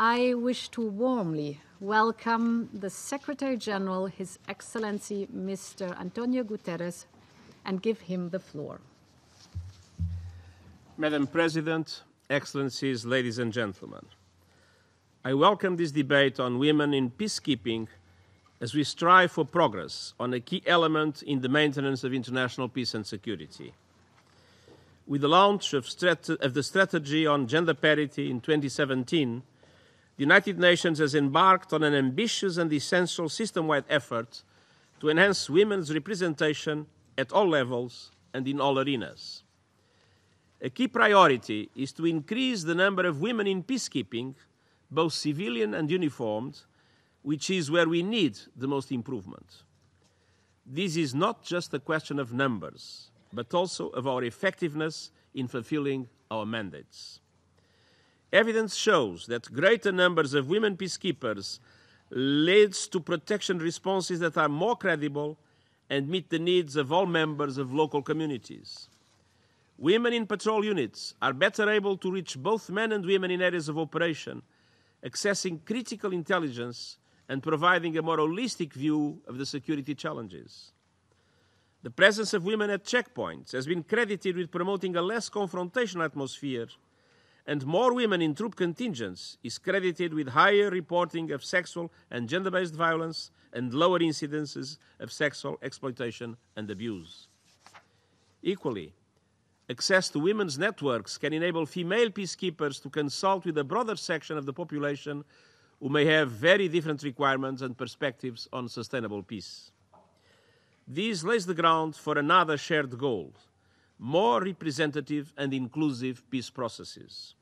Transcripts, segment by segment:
I wish to warmly welcome the Secretary General, His Excellency Mr. António Guterres, and give him the floor. Madam President, Excellencies, ladies and gentlemen, I welcome this debate on women in peacekeeping as we strive for progress on a key element in the maintenance of international peace and security. With the launch of the strategy on gender parity in 2017, the United Nations has embarked on an ambitious and essential system-wide effort to enhance women's representation at all levels and in all arenas. A key priority is to increase the number of women in peacekeeping, both civilian and uniformed, which is where we need the most improvement. This is not just a question of numbers, but also of our effectiveness in fulfilling our mandates. Evidence shows that greater numbers of women peacekeepers leads to protection responses that are more credible and meet the needs of all members of local communities. Women in patrol units are better able to reach both men and women in areas of operation, accessing critical intelligence and providing a more holistic view of the security challenges. The presence of women at checkpoints has been credited with promoting a less confrontational atmosphere, and more women in troop contingents is credited with higher reporting of sexual and gender-based violence and lower incidences of sexual exploitation and abuse. Equally, access to women's networks can enable female peacekeepers to consult with a broader section of the population who may have very different requirements and perspectives on sustainable peace. This lays the ground for another shared goal: more representative and inclusive peace processes.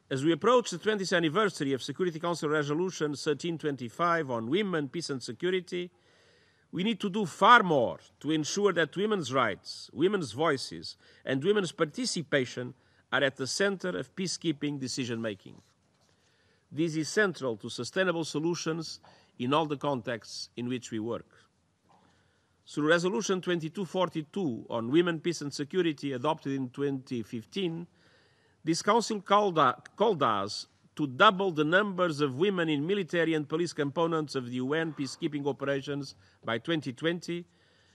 As we approach the 20th anniversary of Security Council Resolution 1325 on women, peace and security, we need to do far more to ensure that women's rights, women's voices, and women's participation are at the center of peacekeeping decision-making. This is central to sustainable solutions in all the contexts in which we work. Through Resolution 2242 on women, peace and security adopted in 2015, this Council called us to double the numbers of women in military and police components of the UN peacekeeping operations by 2020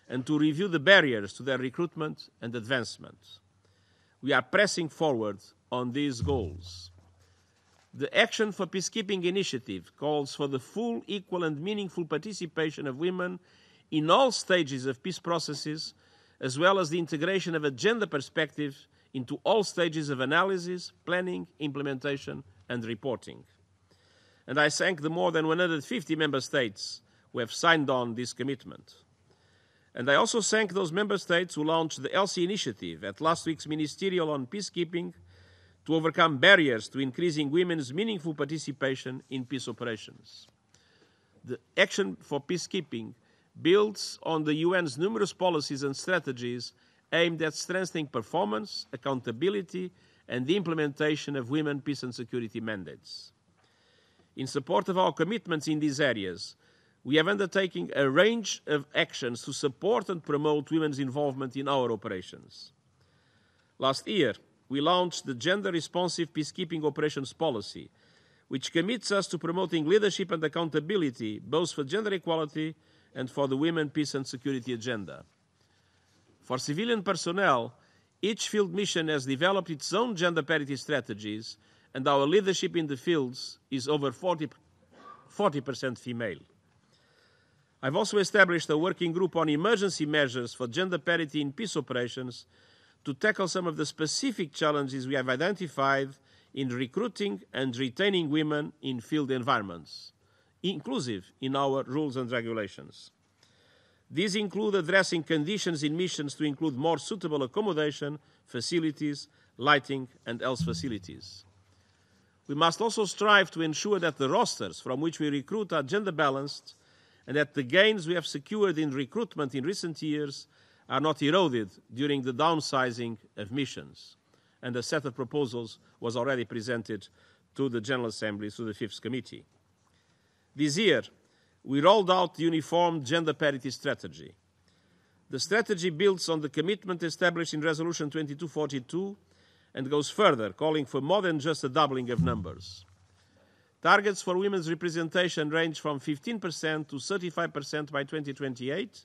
and to review the barriers to their recruitment and advancement. We are pressing forward on these goals. The Action for Peacekeeping initiative calls for the full, equal and meaningful participation of women in all stages of peace processes, as well as the integration of a gender perspective into all stages of analysis, planning, implementation, and reporting. And I thank the more than 150 member states who have signed on this commitment. And I also thank those member states who launched the ELSI initiative at last week's Ministerial on Peacekeeping to overcome barriers to increasing women's meaningful participation in peace operations. The Action for Peacekeeping builds on the UN's numerous policies and strategies aimed at strengthening performance, accountability, and the implementation of women, peace and security mandates. In support of our commitments in these areas, we have undertaken a range of actions to support and promote women's involvement in our operations. Last year, we launched the Gender Responsive Peacekeeping Operations Policy, which commits us to promoting leadership and accountability, both for gender equality and for the women, peace and security agenda. For civilian personnel, each field mission has developed its own gender parity strategies, and our leadership in the fields is over 40% female. I've also established a working group on emergency measures for gender parity in peace operations to tackle some of the specific challenges we have identified in recruiting and retaining women in field environments, inclusive in our rules and regulations. These include addressing conditions in missions to include more suitable accommodation, facilities, lighting, and health facilities. We must also strive to ensure that the rosters from which we recruit are gender balanced and that the gains we have secured in recruitment in recent years are not eroded during the downsizing of missions. And a set of proposals was already presented to the General Assembly through the Fifth Committee. This year, we rolled out the Uniform Gender Parity Strategy. The strategy builds on the commitment established in Resolution 2242 and goes further, calling for more than just a doubling of numbers. Targets for women's representation range from 15% to 35% by 2028,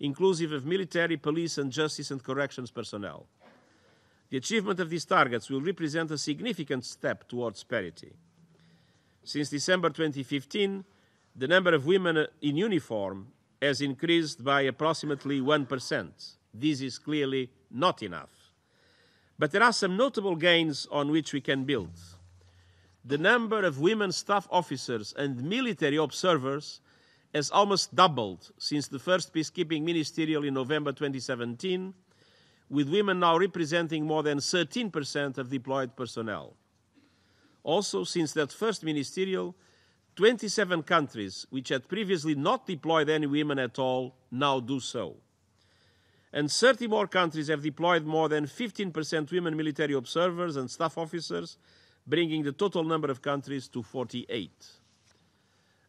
inclusive of military, police, and justice and corrections personnel. The achievement of these targets will represent a significant step towards parity. Since December 2015, the number of women in uniform has increased by approximately 1%. This is clearly not enough. But there are some notable gains on which we can build. The number of women staff officers and military observers has almost doubled since the first peacekeeping ministerial in November 2017, with women now representing more than 13% of deployed personnel. Also, since that first ministerial, 27 countries which had previously not deployed any women at all now do so. And 30 more countries have deployed more than 15% women military observers and staff officers, bringing the total number of countries to 48.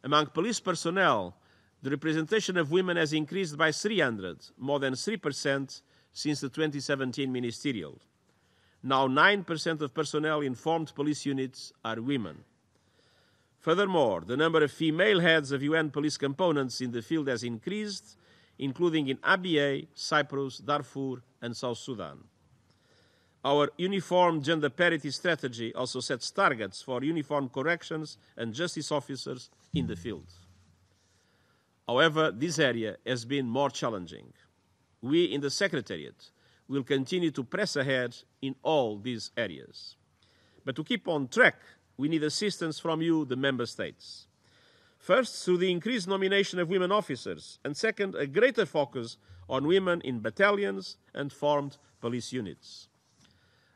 Among police personnel, the representation of women has increased by 300, more than 3%, since the 2017 ministerial. Now 9% of personnel in formed police units are women. Furthermore, the number of female heads of UN police components in the field has increased, including in Abyei, Cyprus, Darfur, and South Sudan. Our uniform gender parity strategy also sets targets for uniformed corrections and justice officers in the field. However, this area has been more challenging. We in the Secretariat will continue to press ahead in all these areas. But to keep on track, we need assistance from you, the Member States. First, through the increased nomination of women officers, and second, a greater focus on women in battalions and formed police units.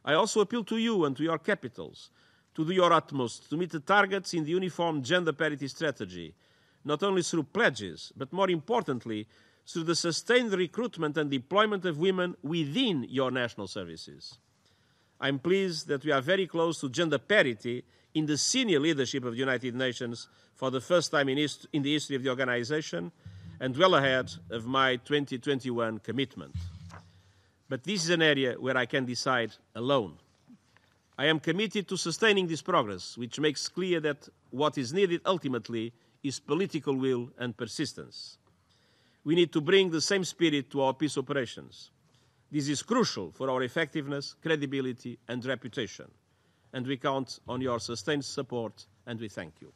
I also appeal to you and to your capitals to do your utmost to meet the targets in the uniform gender parity strategy, not only through pledges, but more importantly, through the sustained recruitment and deployment of women within your national services. I'm pleased that we are very close to gender parity in the senior leadership of the United Nations for the first time in the history of the organization, and well ahead of my 2021 commitment. But this is an area where I can decide alone. I am committed to sustaining this progress, which makes clear that what is needed ultimately is political will and persistence. We need to bring the same spirit to our peace operations. This is crucial for our effectiveness, credibility, and reputation. And we count on your sustained support, and we thank you.